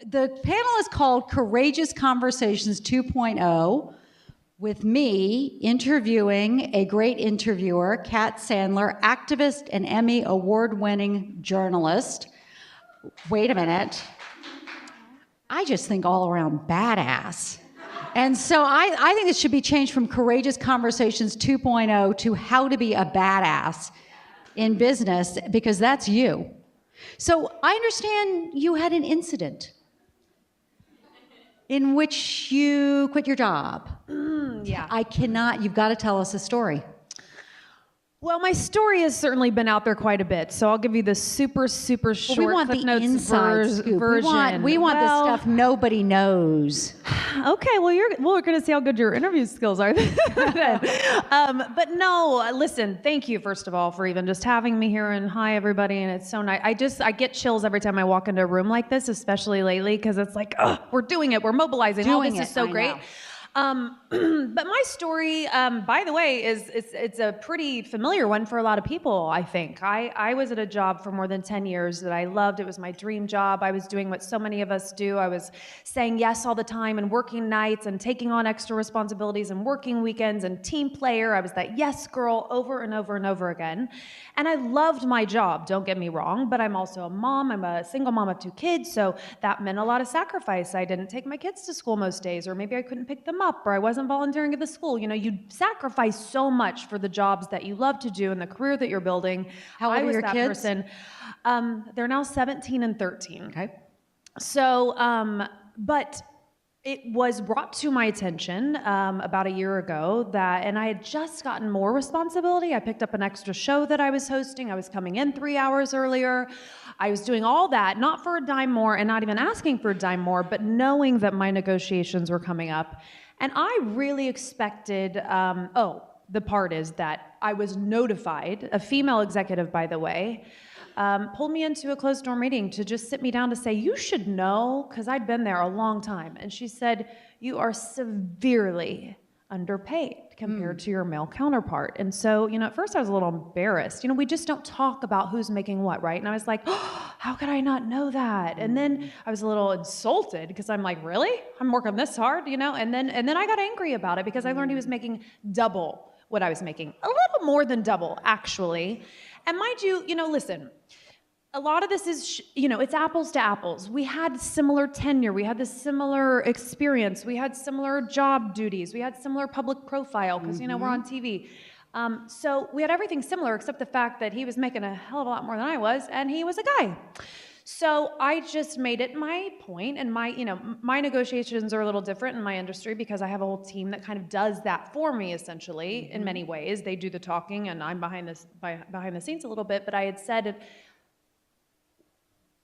the panel is called Courageous Conversations 2.0, with me interviewing a great interviewer, Kat Sandler, activist and Emmy award-winning journalist. Wait a minute. I just think all around badass. And so I think this should be changed from Courageous Conversations 2.0 to How to Be a Badass in Business, because that's you. So I understand you had an incident in which you quit your job. Yeah. You've got to tell us a story. Well, my story has certainly been out there quite a bit, so I'll give you the super short we want Cliff the Notes inside scoop. version. We want the stuff nobody knows. Okay, well, we're going to see how good your interview skills are. But no, listen, thank you, first of all, for even just having me here, and hi, everybody, and it's so nice. I get chills every time I walk into a room like this, especially lately, because it's like, we're doing it, we're mobilizing, all this is so great. But my story, by the way, it's a pretty familiar one for a lot of people, I think. I was at a job for more than 10 years that I loved. It was my dream job. I was doing what so many of us do. I was saying yes all the time and working nights and taking on extra responsibilities and working weekends and team player. I was that yes girl over and over and over again. And I loved my job, don't get me wrong, but I'm also a mom. I'm a single mom of 2 kids, so that meant a lot of sacrifice. I didn't take my kids to school most days, or maybe I couldn't pick them up, or I wasn't volunteering at the school. You know, you sacrifice so much for the jobs that you love to do and the career that you're building. How old are your kids? Person. They're now 17 and 13. Okay. So, but it was brought to my attention about a year ago and I had just gotten more responsibility. I picked up an extra show that I was hosting. I was coming in 3 hours earlier. I was doing all that, not for a dime more and not even asking for a dime more, but knowing that my negotiations were coming up. And I really expected, the part is that I was notified, a female executive, by the way, pulled me into a closed-door meeting to just sit me down to say, you should know, because I'd been there a long time. And she said, you are severely underpaid compared to your male counterpart. And so, at first I was a little embarrassed. We just don't talk about who's making what, right? And I was like, oh, how could I not know that? And then I was a little insulted because I'm like, really? I'm working this hard, And then I got angry about it because I learned he was making double what I was making. A little more than double, actually. And mind you, listen, a lot of this is, it's apples to apples. We had similar tenure. We had the similar experience. We had similar job duties. We had similar public profile because, we're on TV. So we had everything similar except the fact that he was making a hell of a lot more than I was, and he was a guy. So I just made it my point, and my negotiations are a little different in my industry because I have a whole team that kind of does that for me, essentially, in many ways. They do the talking, and I'm behind the scenes a little bit, but I had said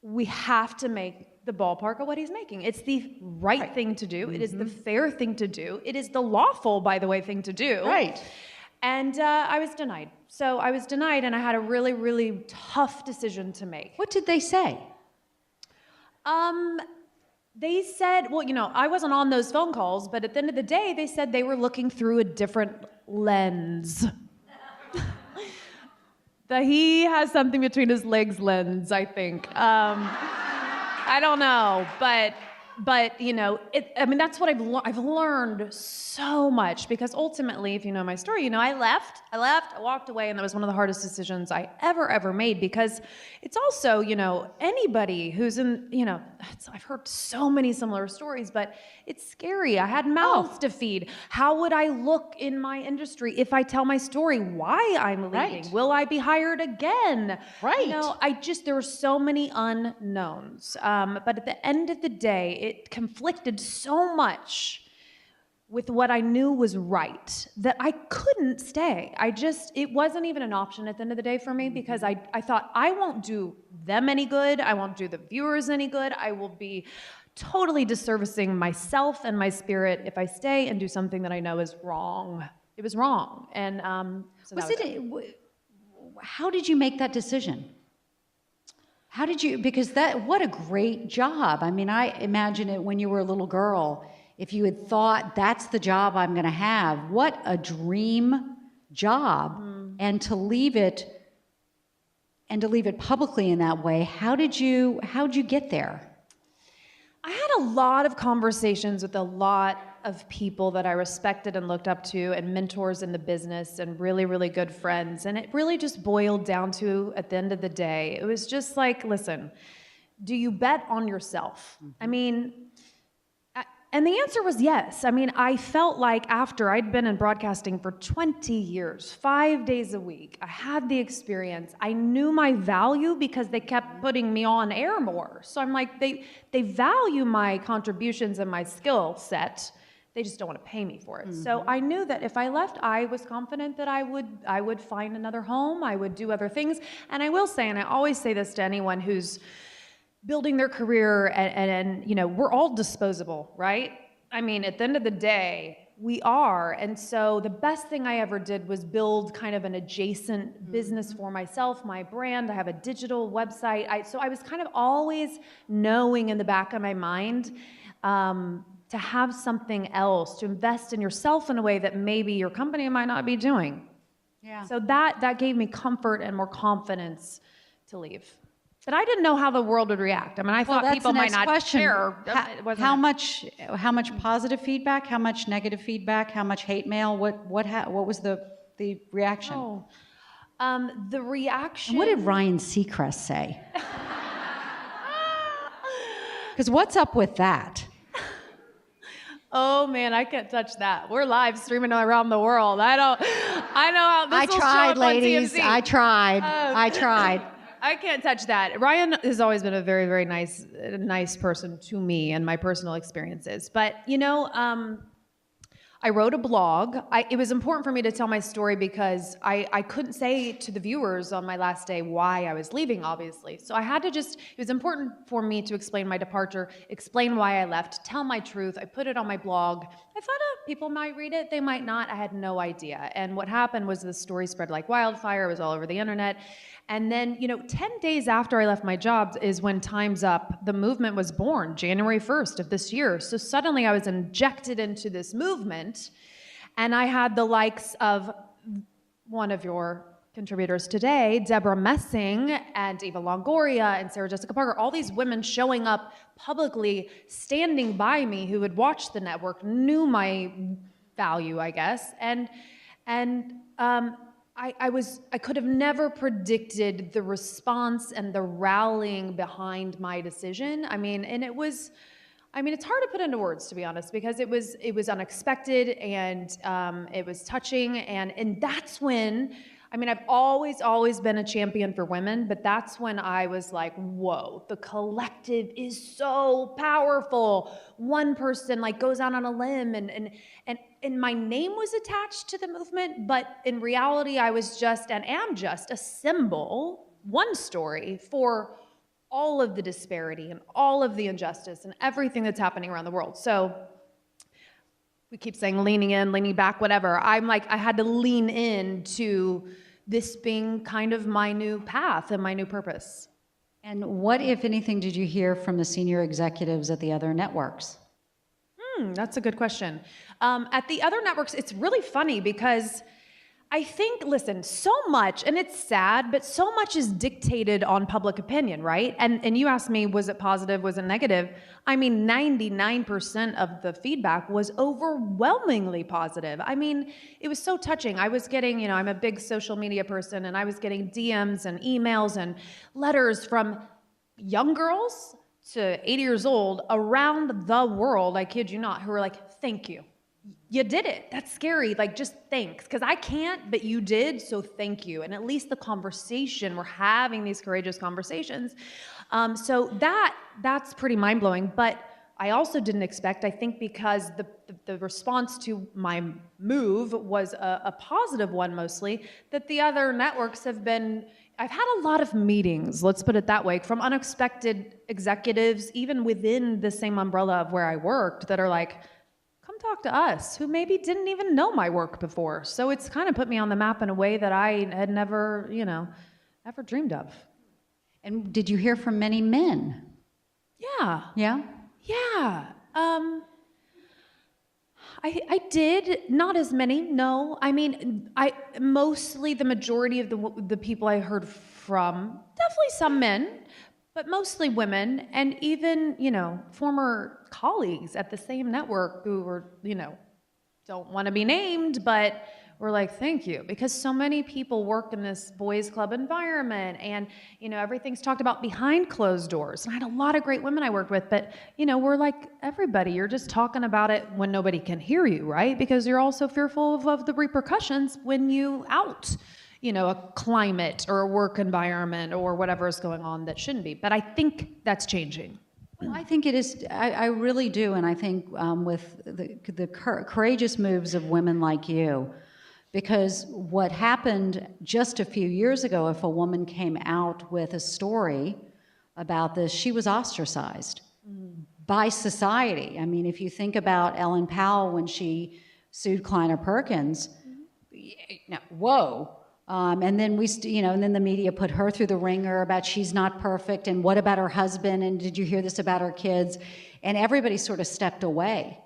we have to make the ballpark of what he's making. It's the right thing to do. It is the fair thing to do. It is the lawful, by the way, thing to do. Right. And I was denied. So I was denied, and I had a really, really tough decision to make. What did they say? They said, well, I wasn't on those phone calls, but at the end of the day, they said they were looking through a different lens. That he has something between his legs lens, I think. I don't know, but that's what I've learned so much, because ultimately, if you know my story, I left, I walked away, and that was one of the hardest decisions I ever made, because it's also, anybody who's in, I've heard so many similar stories, but it's scary. I had mouths to feed. How would I look in my industry if I tell my story, why I'm leaving? Right. Will I be hired again? Right. There were so many unknowns. But at the end of the day, it conflicted so much with what I knew was right that I couldn't stay. It wasn't even an option at the end of the day for me, because I thought, I won't do them any good. I won't do the viewers any good. I will be totally disservicing myself and my spirit if I stay and do something that I know is wrong. It was wrong. And how did you make that decision? How did you, because what a great job. I mean, I imagine it when you were a little girl, if you had thought that's the job I'm going to have, what a dream job. And to leave it publicly in that way, how'd you get there? I had a lot of conversations with a lot of people that I respected and looked up to, and mentors in the business, and really, really good friends. And it really just boiled down to, at the end of the day, it was just like, listen, do you bet on yourself? I mean, and the answer was yes. I mean, I felt like after I'd been in broadcasting for 20 years, 5 days a week, I had the experience. I knew my value because they kept putting me on air more. So I'm like, they value my contributions and my skill set. They just don't want to pay me for it. So I knew that if I left, I was confident that I would find another home. I would do other things. And I will say, and I always say this to anyone who's building their career, and you know, we're all disposable, right? I mean, at the end of the day, we are. And so the best thing I ever did was build kind of an adjacent business for myself, my brand. I have a digital website. So I was kind of always knowing in the back of my mind to have something else, to invest in yourself in a way that maybe your company might not be doing. Yeah. So that gave me comfort and more confidence to leave. But I didn't know how the world would react. I mean, I thought people might not care. How much positive feedback? How much negative feedback? How much hate mail? What was the reaction? The reaction. And what did Ryan Seacrest say? Because what's up with that? Oh man, I can't touch that. We're live streaming around the world. I know how this will show up on TMZ. I tried. I can't touch that. Ryan has always been a very, very nice person to me and my personal experiences. But, you know, I wrote a blog. It was important for me to tell my story because I couldn't say to the viewers on my last day why I was leaving, obviously. So I had to it was important for me to explain my departure, explain why I left, tell my truth. I put it on my blog. I thought people might read it, they might not. I had no idea. And what happened was the story spread like wildfire. It was all over the internet. And then, you know, 10 days after I left my job is when Time's Up, the movement was born, January 1st of this year. So suddenly I was injected into this movement, and I had the likes of one of your contributors today, Deborah Messing, and Eva Longoria, and Sarah Jessica Parker, all these women showing up publicly, standing by me, who had watched the network, knew my value, I guess, I could have never predicted the response and the rallying behind my decision. I mean, it's hard to put into words, to be honest, because it was unexpected, and it was touching, and that's when, I mean, I've always been a champion for women, but that's when I was like, whoa, the collective is so powerful. One person like goes out on a limb, and my name was attached to the movement, but in reality, I was just and am just a symbol, one story for all of the disparity and all of the injustice and everything that's happening around the world. So we keep saying leaning in, leaning back, whatever. I'm like, I had to lean into this being kind of my new path and my new purpose. And what, if anything, did you hear from the senior executives at the other networks? That's a good question. At the other networks, it's really funny because I think, listen, so much, and it's sad, but so much is dictated on public opinion, right? And you asked me, was it positive, was it negative? I mean, 99% of the feedback was overwhelmingly positive. I mean, it was so touching. I was getting, you know, I'm a big social media person, and I was getting DMs and emails and letters from young girls to 80 years old around the world, I kid you not, who were like, thank you. You did it. That's scary. Like, just thanks. Because I can't, but you did, so thank you. And at least the conversation, we're having these courageous conversations. So that's pretty mind-blowing. But I also didn't expect, I think because the response to my move was a positive one mostly, that the other networks have been, I've had a lot of meetings, let's put it that way, from unexpected executives, even within the same umbrella of where I worked, that are like, come talk to us, who maybe didn't even know my work before. So it's kind of put me on the map in a way that I had never, ever dreamed of. And did you hear from many men? Yeah. Yeah? Yeah. I did, not as many, no. I mean, mostly the majority of the people I heard from, definitely some men, But mostly women, and even, former colleagues at the same network who were, don't want to be named, but we're like, thank you, because so many people work in this boys club environment, and everything's talked about behind closed doors. And I had a lot of great women I worked with, but we're like everybody, you're just talking about it when nobody can hear you, right? Because you're also fearful of the repercussions when you out a climate or a work environment or whatever is going on that shouldn't be. But I think that's changing. Well, I think it is. I really do, and I think with the courageous moves of women like you, because what happened just a few years ago, if a woman came out with a story about this, she was ostracized by society. I mean, if you think about Ellen Powell when she sued Kleiner Perkins, whoa. And then and then the media put her through the ringer about she's not perfect, and what about her husband, and did you hear this about her kids? And everybody sort of stepped away.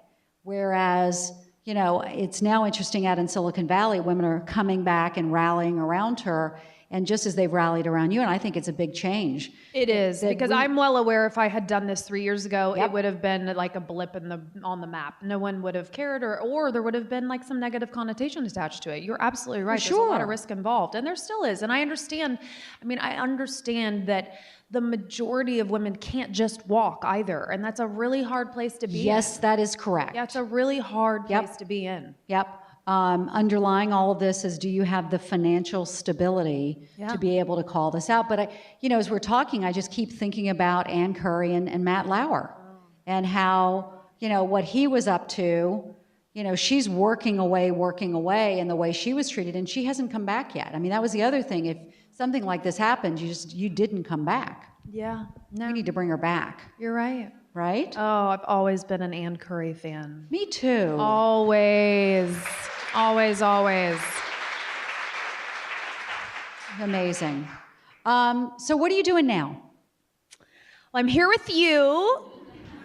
Whereas, it's now interesting out in Silicon Valley, women are coming back and rallying around her, and just as they've rallied around you, and I think it's a big change. It is, because I'm well aware if I had done this 3 years ago, Yep. it would have been like a blip on the map. No one would have cared, or there would have been like some negative connotation attached to it. You're absolutely right. Sure. There's a lot of risk involved, and there still is. And I understand that the majority of women can't just walk either, and that's a really hard place to be in. Yes, that is correct. Yeah, it's a really hard Yep. place to be in. Yep. Underlying all of this is, do you have the financial stability to be able to call this out? But as we're talking, I just keep thinking about Ann Curry and Matt Lauer, and how, what he was up to. She's working away, and the way she was treated, and she hasn't come back yet. I mean, that was the other thing. If something like this happened, you didn't come back. Yeah, no, We need to bring her back, you're right. right? Oh, I've always been an Ann Curry fan. Me too. Always. Amazing. So what are you doing now? Well, I'm here with you.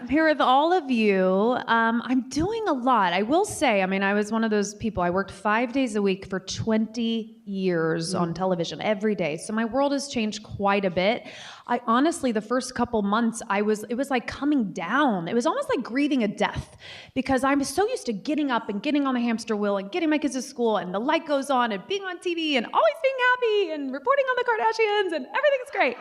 I'm here with all of you. I'm doing a lot. I will say, I was one of those people. I worked 5 days a week for 20 years on television every day. So my world has changed quite a bit. I honestly, the first couple months, it was like coming down. It was almost like grieving a death, because I'm so used to getting up and getting on the hamster wheel and getting my kids to school, and the light goes on, and being on TV and always being happy and reporting on the Kardashians, and everything's great.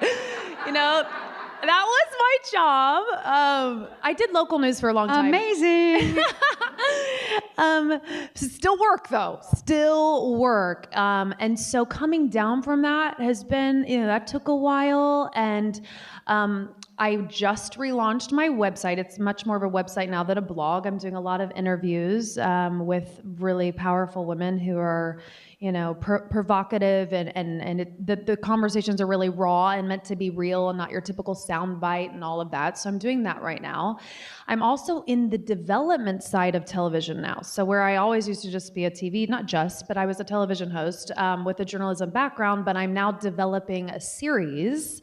That was my job. I did local news for a long time. Amazing. Still work though, still work. And so coming down from that has been, that took a while. And I just relaunched my website. It's much more of a website now than a blog. I'm doing a lot of interviews with really powerful women who are, provocative, and the conversations are really raw and meant to be real and not your typical soundbite and all of that. So I'm doing that right now. I'm also in the development side of television now. So where I always used to just be a TV, not just, but I was a television host with a journalism background, but I'm now developing a series.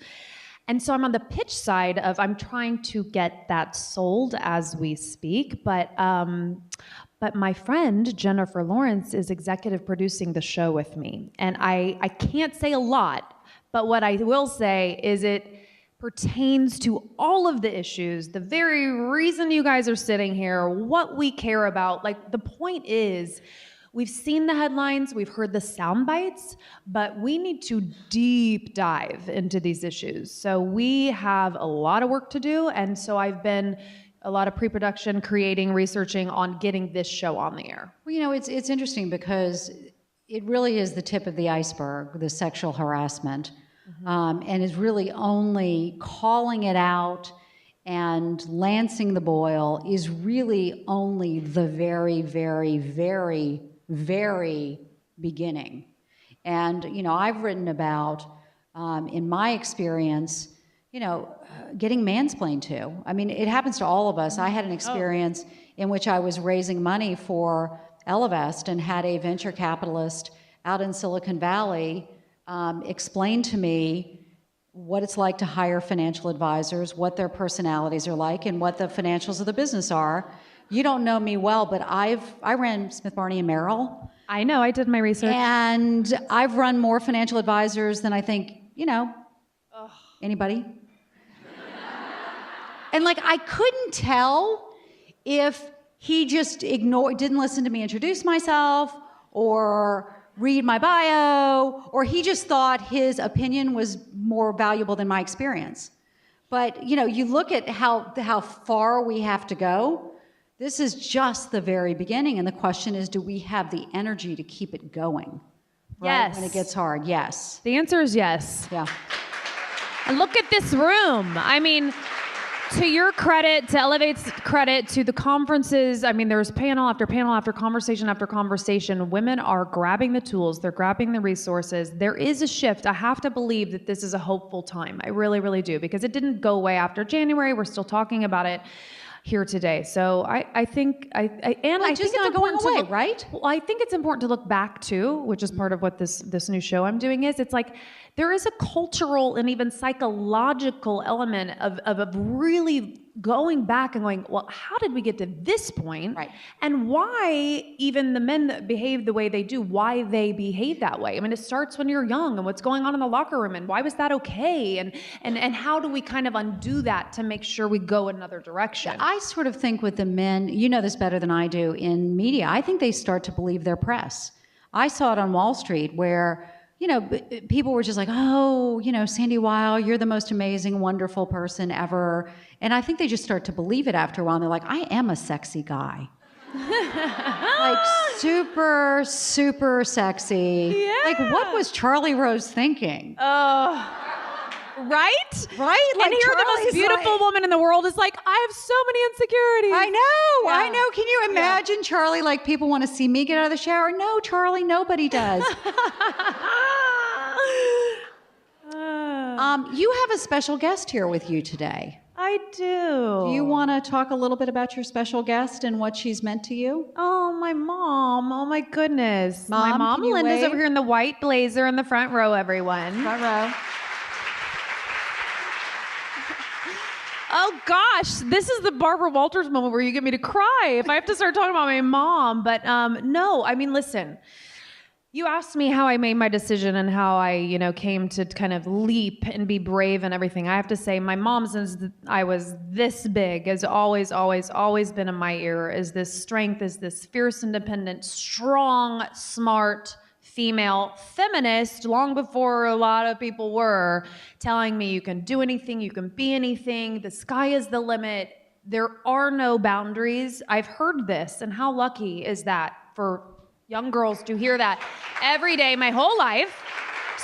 And so I'm on the pitch side of, I'm trying to get that sold as we speak, but my friend, Jennifer Lawrence, is executive producing the show with me. And I can't say a lot, but what I will say is it pertains to all of the issues, the very reason you guys are sitting here, what we care about. Like, the point is, we've seen the headlines, we've heard the sound bites, but we need to deep dive into these issues. So we have a lot of work to do, and so I've been a lot of pre-production, creating, researching on getting this show on the air. Well, it's interesting because it really is the tip of the iceberg, the sexual harassment, and is really only calling it out and lancing the boil is really only the very, very, very, very beginning. And, I've written about, in my experience, getting mansplained to. I mean, it happens to all of us. I had an experience in which I was raising money for Elevest and had a venture capitalist out in Silicon Valley explain to me what it's like to hire financial advisors, what their personalities are like, and what the financials of the business are. You don't know me well, but I ran Smith Barney and Merrill. I know, I did my research. And I've run more financial advisors than I think, anybody. And like, I couldn't tell if he just didn't listen to me introduce myself or read my bio, or he just thought his opinion was more valuable than my experience. But, you know, you look at how far we have to go. This is just the very beginning. And the question is, do we have the energy to keep it going? Right? Yes. When it gets hard, yes. The answer is yes. Yeah. And look at this room. I mean, to your credit, to Elevate's credit, to the conferences, I mean, there's panel after panel after conversation after conversation. Women are grabbing the tools. They're grabbing the resources. There is a shift. I have to believe that this is a hopeful time. I really, really do, because it didn't go away after January. We're still talking about it here today. So I think it's not going away, right? Well, I think it's important to look back to, which is part of what this new show I'm doing is. It's like there is a cultural and even psychological element of really going back and going, well, how did we get to this point? Right. And why even the men that behave the way they do, why they behave that way. I mean, it starts when you're young and what's going on in the locker room and why was that okay? And how do we kind of undo that to make sure we go another direction? I sort of think with the men, you know this better than I do, in media, I think they start to believe their press. I saw it on Wall Street where, you know, people were just like, oh, you know, Sandy Weil, you're the most amazing, wonderful person ever. And I think they just start to believe it after a while. And they're like, I am a sexy guy. Like super, super sexy. Yeah. Like, what was Charlie Rose thinking? Right? Right? Like, and here the most beautiful woman in the world is like, I have so many insecurities. I know. Can you imagine Charlie, like, people want to see me get out of the shower? No, Charlie, nobody does. You have a special guest here with you today. I do. Do you want to talk a little bit about your special guest and what she's meant to you? Oh, my mom. Oh, my goodness. Mom, my mom, Linda's over here in the white blazer in the front row, everyone. Front row. Oh gosh, this is the Barbara Walters moment where you get me to cry if I have to start talking about my mom. But no, I mean, listen, you asked me how I made my decision and how I, you know, came to kind of leap and be brave and everything. I have to say my mom, since I was this big, has always, always, always been in my ear, is this strength, is this fierce, independent, strong, smart, female feminist, long before a lot of people were, telling me you can do anything, you can be anything, the sky is the limit, there are no boundaries. I've heard this, and how lucky is that for young girls to hear that every day, my whole life.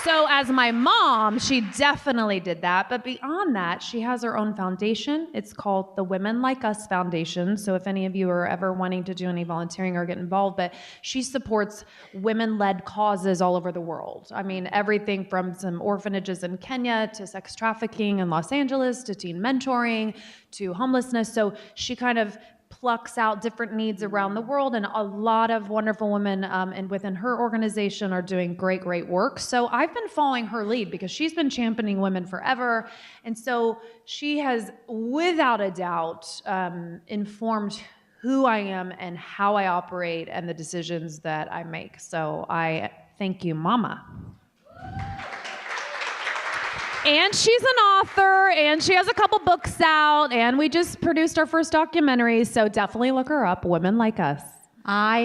So as my mom, she definitely did that. But beyond that, she has her own foundation. It's called the Women Like Us Foundation. So if any of you are ever wanting to do any volunteering or get involved, but she supports women-led causes all over the world. I mean, everything from some orphanages in Kenya to sex trafficking in Los Angeles to teen mentoring to homelessness. So she kind of plucks out different needs around the world, and a lot of wonderful women and within her organization are doing great, great work. So I've been following her lead because she's been championing women forever, and so she has, without a doubt, informed who I am and how I operate and the decisions that I make. So I thank you, Mama. And she's an author, and she has a couple books out, and we just produced our first documentary, so definitely look her up, Women Like Us. I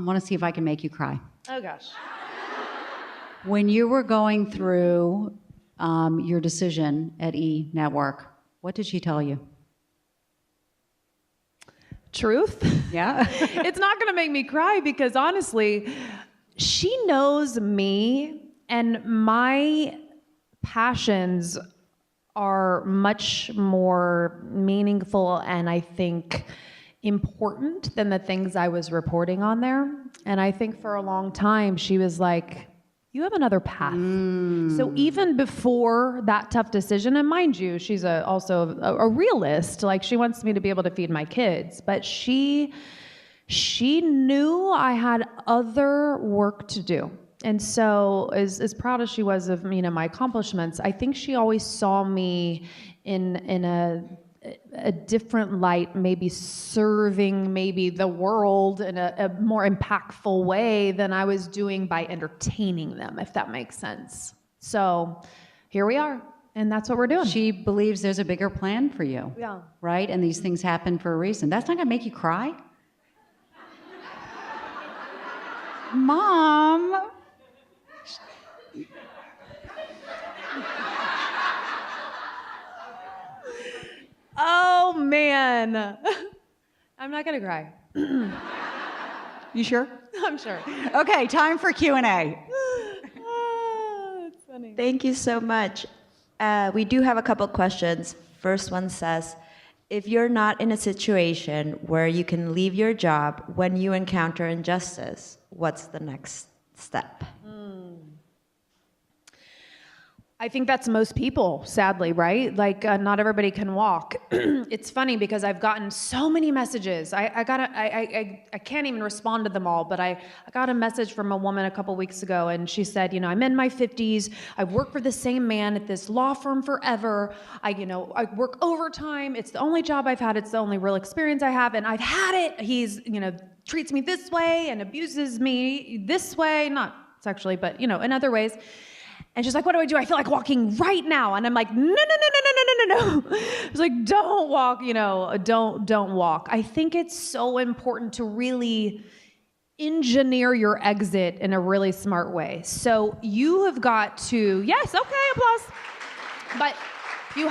want to see if I can make you cry. Oh, gosh. When you were going through your decision at E! Network, what did she tell you? Truth? Yeah. It's not going to make me cry because, honestly, she knows me, and my passions are much more meaningful and I think important than the things I was reporting on there. And I think for a long time she was like, you have another path. So even before that tough decision, and mind you, she's also a realist, like she wants me to be able to feed my kids, but she knew I had other work to do. And so as proud as she was of, you know, my accomplishments, I think she always saw me in a different light, maybe serving maybe the world in a more impactful way than I was doing by entertaining them, if that makes sense. So here we are. And that's what we're doing. She believes there's a bigger plan for you. Yeah. Right? And these things happen for a reason. That's not going to make you cry? Mom. Oh, man. I'm not going to cry. You sure? I'm sure. Okay, time for Q&A. That's funny. Thank you so much. We do have a couple questions. First one says, if you're not in a situation where you can leave your job when you encounter injustice, what's the next step? I think that's most people, sadly, right? Like, not everybody can walk. It's funny because I've gotten so many messages. I can't even respond to them all, but I got a message from a woman a couple weeks ago, and she said, I'm in my 50s. I've worked for the same man at this law firm forever. I work overtime. It's the only job I've had. It's the only real experience I have, and I've had it. He's, treats me this way and abuses me this way, not sexually, but, in other ways. And she's like, what do? I feel like walking right now. And I'm like, no. It's like, don't walk, don't walk. I think it's so important to really engineer your exit in a really smart way. So you have got to, yes, okay, applause. But your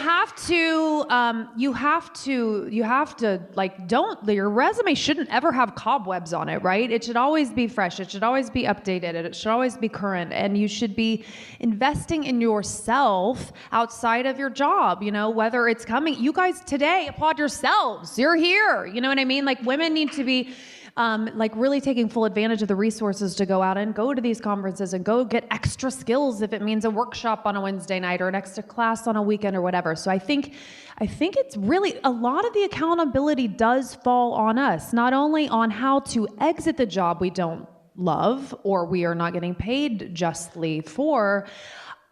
resume shouldn't ever have cobwebs on it, right? It should always be fresh. It should always be updated. It should always be current. And you should be investing in yourself outside of your job, whether it's coming. You guys today, applaud yourselves. You're here. You know what I mean? Like, women need to be really taking full advantage of the resources to go out and go to these conferences and go get extra skills if it means a workshop on a Wednesday night or an extra class on a weekend or whatever. So I think it's really, a lot of the accountability does fall on us, not only on how to exit the job we don't love or we are not getting paid justly for.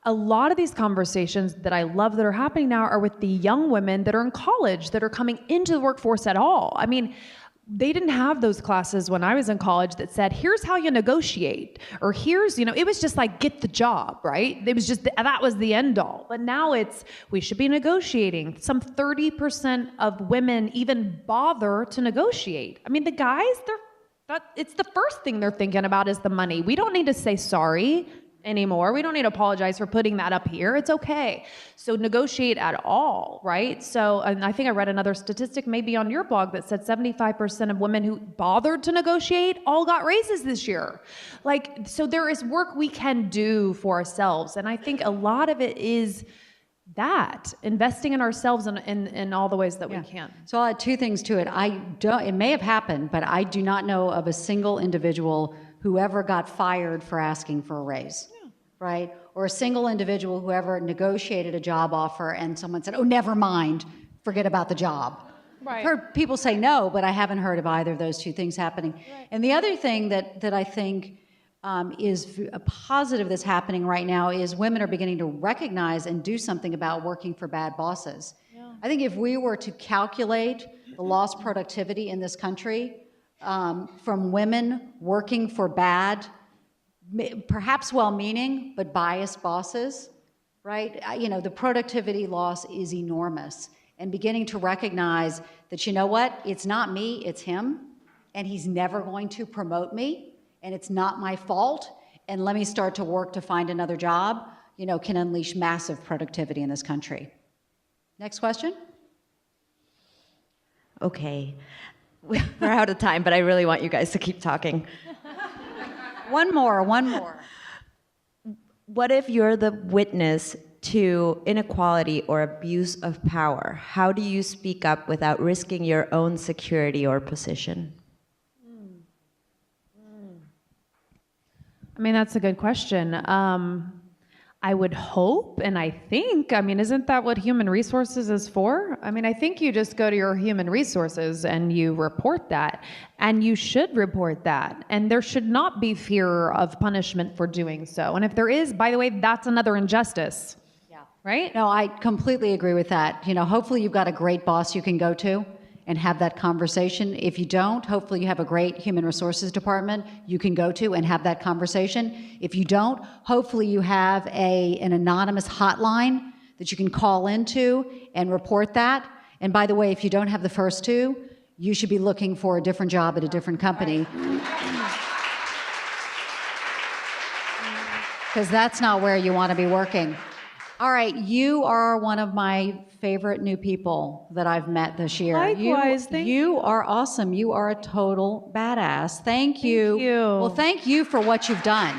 A lot of these conversations that I love that are happening now are with the young women that are in college, that are coming into the workforce at all. I mean, they didn't have those classes when I was in college that said, here's how you negotiate, or here's, it was just like, get the job, right? It was just, that was the end all. But now we should be negotiating. Some 30% of women even bother to negotiate. I mean, the guys, it's the first thing they're thinking about is the money. We don't need to say sorry anymore. We don't need to apologize for putting that up here. It's okay. So negotiate at all, right? So, and I think I read another statistic maybe on your blog that said 75% of women who bothered to negotiate all got raises this year. Like, so there is work we can do for ourselves. And I think a lot of it is that, investing in ourselves in all the ways that we can. So I'll add two things to it. It may have happened, but I do not know of a single individual who ever got fired for asking for a raise, right? Or a single individual who ever negotiated a job offer and someone said, oh, never mind, forget about the job. Right. I've heard people say no, but I haven't heard of either of those two things happening. Right. And the other thing that I think is a positive that's happening right now is women are beginning to recognize and do something about working for bad bosses. Yeah. I think if we were to calculate the lost productivity in this country, from women working for bad, perhaps well-meaning, but biased bosses, right? The productivity loss is enormous. And beginning to recognize that, you know what, it's not me, it's him, and he's never going to promote me, and it's not my fault, and let me start to work to find another job, can unleash massive productivity in this country. Next question. Okay. We're out of time, but I really want you guys to keep talking. One more. What if you're the witness to inequality or abuse of power? How do you speak up without risking your own security or position? I mean, that's a good question. I would hope, and I think, isn't that what human resources is for? I think you just go to your human resources and you report that, and you should report that. And there should not be fear of punishment for doing so. And if there is, by the way, that's another injustice. Yeah. Right? No, I completely agree with that. Hopefully you've got a great boss you can go to and have that conversation. If you don't, hopefully you have a great human resources department you can go to and have that conversation. If you don't, hopefully you have an anonymous hotline that you can call into and report that. And by the way, if you don't have the first two, you should be looking for a different job at a different company. Because that's not where you want to be working. All right, you are one of my favorite new people that I've met this year. Likewise, thank you. You are awesome. You are a total badass. Thank you. Thank you. Well, thank you for what you've done.